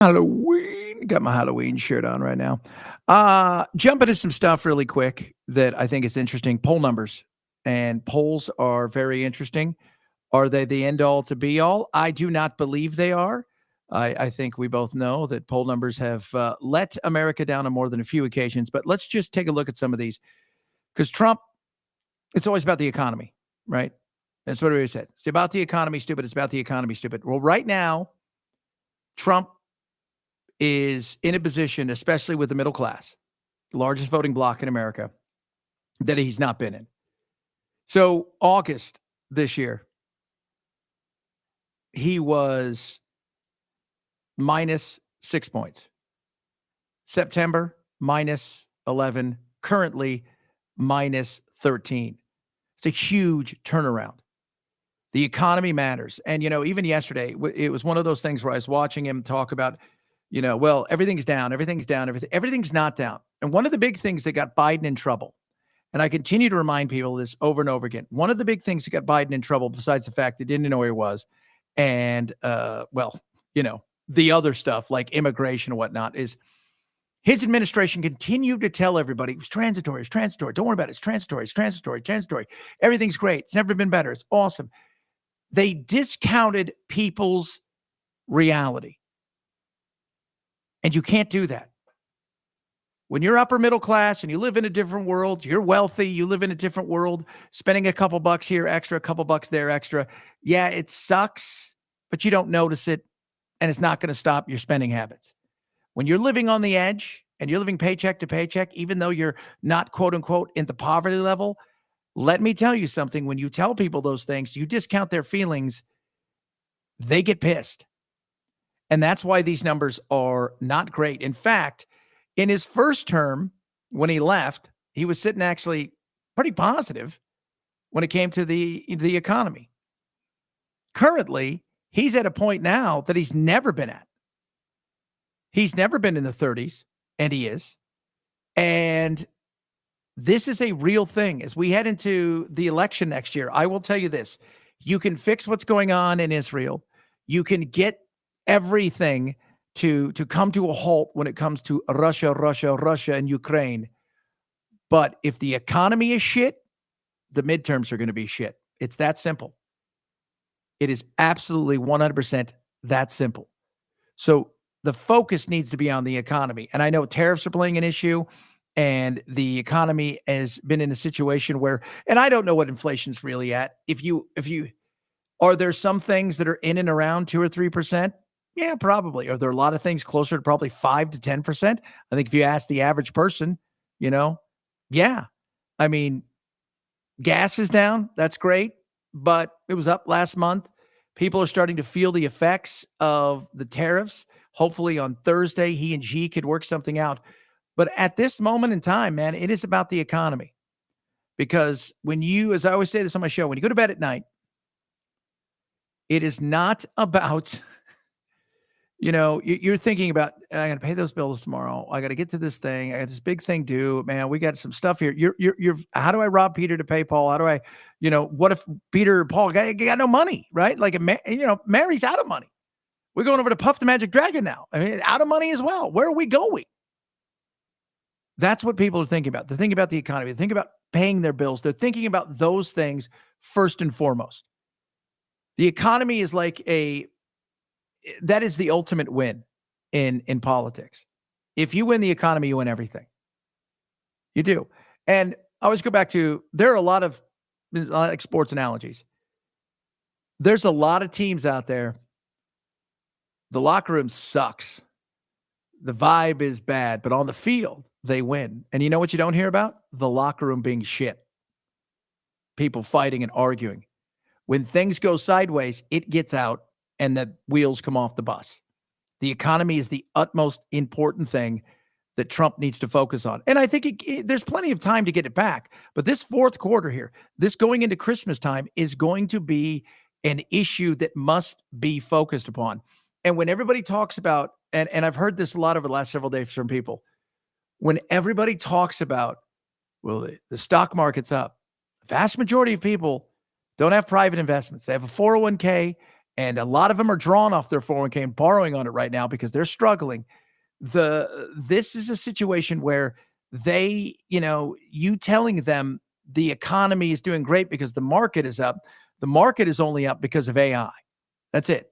Halloween. Got my Halloween shirt on right now. Jump into some stuff really quick that I think is interesting. Poll numbers. And polls are very interesting. Are they the end all to be all? I do not believe they are. I think we both know that poll numbers have let America down on more than a few occasions. But let's just take a look at some of these. Because Trump, it's always about the economy, right? That's what he said. It's about the economy, stupid. It's about the economy, stupid. Well, right now, Trump is in a position, especially with the middle class, the largest voting bloc in America, that he's not been in. So August this year, he was minus 6 points. September, minus 11. Currently, minus 13. It's a huge turnaround. The economy matters. And, even yesterday, it was one of those things where I was watching him talk about, well, everything's down, everything's not down. And one of the big things that got Biden in trouble, and I continue to remind people of this over and over again, one of the big things that got Biden in trouble, besides the fact they didn't know where he was, and, the other stuff like immigration and whatnot, is his administration continued to tell everybody it was transitory. Don't worry about it. It's transitory. Everything's great. It's never been better. It's awesome. They discounted people's reality. And you can't do that. When you're upper middle class and you live in a different world, you're wealthy, you live in a different world, spending a couple bucks here extra, a couple bucks there extra. Yeah, it sucks, but you don't notice it, and it's not going to stop your spending habits. When you're living on the edge and you're living paycheck to paycheck, even though you're not, quote unquote, in the poverty level, let me tell you something. When you tell people those things, you discount their feelings, they get pissed. And that's why these numbers are not great. In fact, in his first term, when he left, he was sitting actually pretty positive when it came to the economy. Currently, he's at a point now that he's never been at. He's never been in the 30s, and he is. And this is a real thing. As we head into the election next year, I will tell you this. You can fix what's going on in Israel. You can get everything to come to a halt when it comes to Russia, and Ukraine. But if the economy is shit, the midterms are going to be shit. It's that simple. It is absolutely 100% that simple. So the focus needs to be on the economy. And I know tariffs are playing an issue, and the economy has been in a situation where, and I don't know what inflation's really at. Are there some things that are in and around 2 or 3%? Yeah, probably. Are there a lot of things closer to probably 5 to 10%? I think if you ask the average person, yeah. I mean, gas is down. That's great, but it was up last month. People are starting to feel the effects of the tariffs. Hopefully on Thursday, he and Xi could work something out. But at this moment in time, man, it is about the economy. Because when you, as I always say this on my show, when you go to bed at night, it is not about, you're thinking about, I got to pay those bills tomorrow. I got to get to this thing. I got this big thing due, man. We got some stuff here. You're how do I rob Peter to pay Paul? How do I, what if Peter or Paul got no money, right? Like, Mary's out of money. We're going over to Puff the Magic Dragon now. I mean, out of money as well. Where are we going? That's what people are thinking about. They're thinking about the economy. They're thinking about paying their bills. They're thinking about those things first and foremost. The economy is that is the ultimate win in politics. If you win the economy, you win everything. You do. And I always go back to, there are a lot of like sports analogies. There's a lot of teams out there. The locker room sucks. The vibe is bad, but on the field, they win. And you know what you don't hear about? The locker room being shit. People fighting and arguing. When things go sideways, it gets out and the wheels come off the bus. The economy is the utmost important thing that Trump needs to focus on. And I think there's plenty of time to get it back. But this fourth quarter here, this going into Christmas time, is going to be an issue that must be focused upon. And when everybody talks about, and I've heard this a lot over the last several days from people, when everybody talks about, well, the stock market's up, the vast majority of people don't have private investments. They have a 401k And a lot of them are drawing off their 401k and borrowing on it right now because they're struggling. This is a situation where you telling them the economy is doing great because the market is up. The market is only up because of AI. That's it.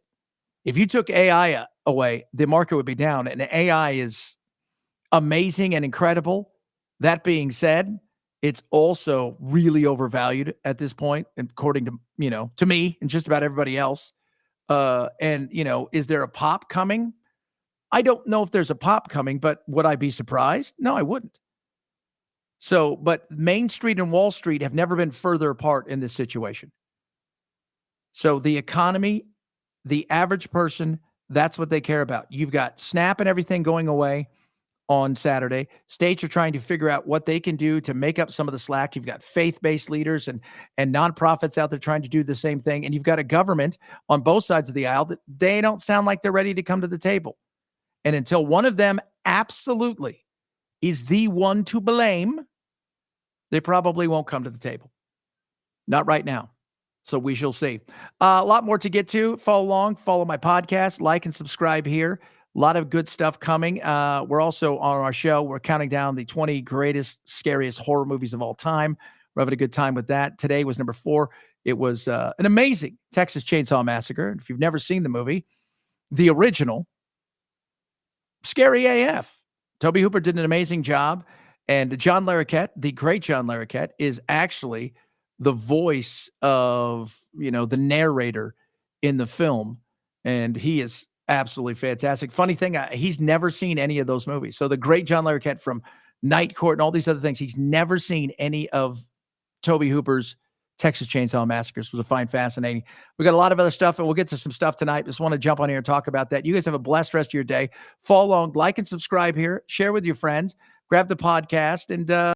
If you took AI away, the market would be down. And AI is amazing and incredible. That being said, it's also really overvalued at this point, according to me and just about everybody else. Is there a pop coming? I don't know if there's a pop coming, but would I be surprised? No, I wouldn't. So, but Main Street and Wall Street have never been further apart in this situation. So the economy, the average person, that's what they care about. You've got SNAP and everything going away on Saturday. States are trying to figure out what they can do to make up some of the slack. You've got faith-based leaders and nonprofits out there trying to do the same thing. And you've got a government on both sides of the aisle that they don't sound like they're ready to come to the table. And until one of them absolutely is the one to blame, they probably won't come to the table. Not right now. So we shall see. A lot more to get to. Follow along. Follow my podcast. Like and subscribe here. A lot of good stuff coming. We're also on our show. We're counting down the 20 greatest, scariest horror movies of all time. We're having a good time with that. Today was number 4. It was an amazing Texas Chainsaw Massacre. If you've never seen the movie, the original, scary AF. Tobe Hooper did an amazing job. And John Larroquette, the great John Larroquette, is actually the voice of, the narrator in the film. And he is absolutely fantastic. Funny thing, he's never seen any of those movies. So the great John Larroquette from Night Court and all these other things, he's never seen any of Tobe Hooper's Texas Chainsaw Massacres. Was a fine, fascinating. We got a lot of other stuff, and we'll get to some stuff tonight. Just want to jump on here and talk about that. You guys have a blessed rest of your day. Follow along, like and subscribe here. Share with your friends. Grab the podcast, and